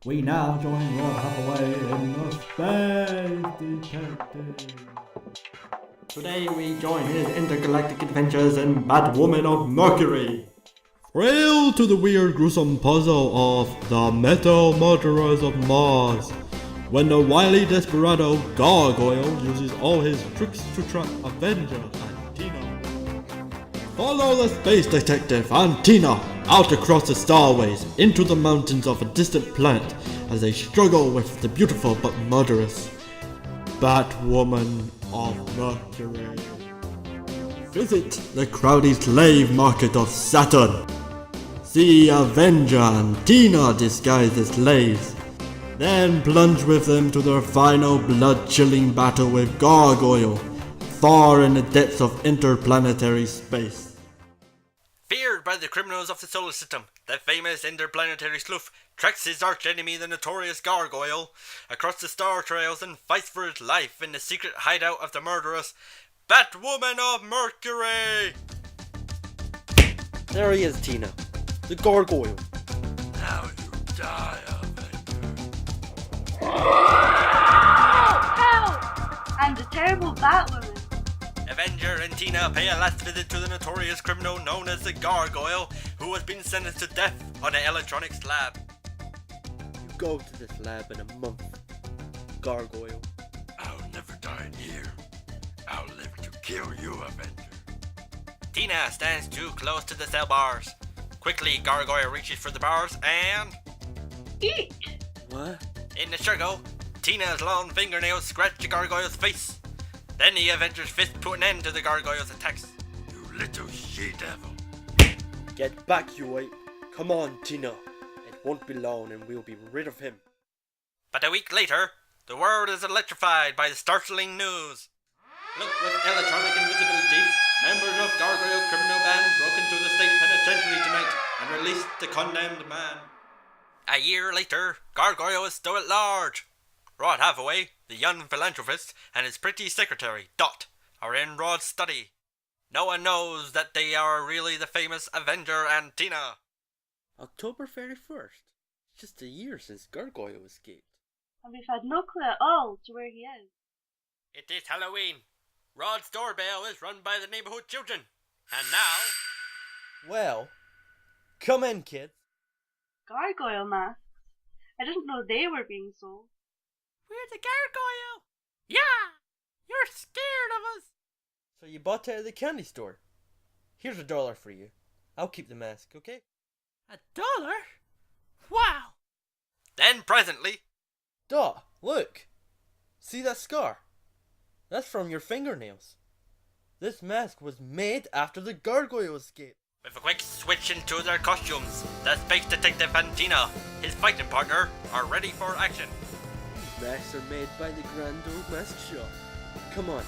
We now join Rod Hathaway in the Space Detective. Today we join his intergalactic adventures in Bat-women of Mercury. Thrill to the weird gruesome puzzle of the metal murderers of Mars, when the wily desperado Gargoyle uses all his tricks to trap Avenger and Teena. Follow the space detective and Teena out across the starways into the mountains of a distant planet as they struggle with the beautiful but murderous Batwomen of Mercury. Visit the crowded slave market of Saturn. See Avenger and Teena disguised as slaves. Then plunge with them to their final blood-chilling battle with Gargoyle, far in the depths of interplanetary space. Feared by the criminals of the solar system, the famous interplanetary sleuth treks his arch-enemy, the notorious Gargoyle, across the star trails and fights for his life in the secret hideout of the murderous Bat-women of Mercury! There he is, Teena. The Gargoyle. Now you die, Avenger. Help! I'm the terrible Batwoman. Avenger and Teena pay a last visit to the notorious criminal known as the Gargoyle, who has been sentenced to death on an electronics lab. You go to this lab in a month, Gargoyle. I'll never die in here. I'll live to kill you, Avenger. Teena stands too close to the cell bars. Quickly, Gargoyle reaches for the bars and... Eat! What? in the struggle, Teena's long fingernails scratch the Gargoyle's face. Then the Avenger's fist put an end to the Gargoyle's attacks. You little she-devil. Get back, you ape. Come on, Teena. It won't be long and we'll be rid of him. But a week later, the world is electrified by the startling news. Look, with electronic invisibility, members of Gargoyle criminal band broke into the state penitentiary tonight and released the condemned man. A year later, Gargoyle is still at large. Rod Hathaway, the young philanthropist, and his pretty secretary, Dot, are in Rod's study. No one knows that they are really the famous Avenger and Teena. October 31st. Just a year since Gargoyle escaped. And we've had no clue at all to where he is. It is Halloween. Rod's doorbell is run by the neighborhood children. And now... Well, come in, kids. Gargoyle masks? I didn't know they were being sold. We're the Gargoyle! Yeah! You're scared of us! So you bought it at the candy store. Here's $1 for you. I'll keep the mask, okay? $1? Wow! Then presently... Dot, look! See that scar? That's from your fingernails. This mask was made after the Gargoyle escaped. With a quick switch into their costumes, the Space Detective and Teena, his fighting partner, are ready for action. These masks are made by the Grand Old Mask Shop. Come on,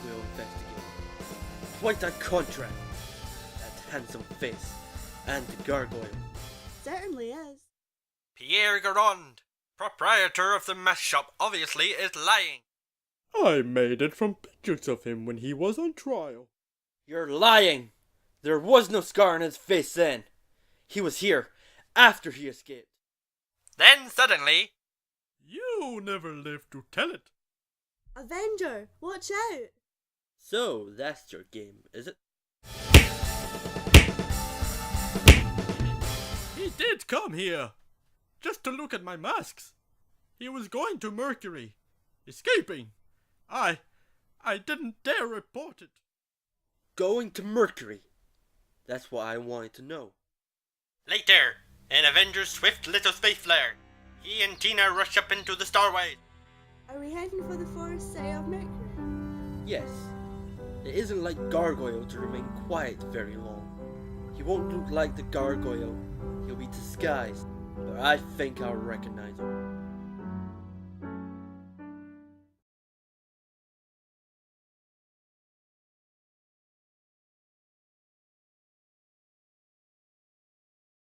we'll investigate. Quite a contract. That handsome face. And the Gargoyle. Certainly is. Pierre Garand, proprietor of the mask shop, obviously is lying. I made it from pictures of him when he was on trial. You're lying! There was no scar on his face then. He was here after he escaped. Then suddenly... You never lived to tell it. Avenger, watch out! So, that's your game, is it? He did come here, just to look at my masks. He was going to Mercury, escaping. I didn't dare report it. Going to Mercury? That's what I wanted to know. Later, in Avenger's swift little space flare, he and Teena rush up into the starways. Are we heading for the forest city of Mercury? Yes. It isn't like Gargoyle to remain quiet very long. He won't look like the Gargoyle. He'll be disguised, but I think I'll recognize him.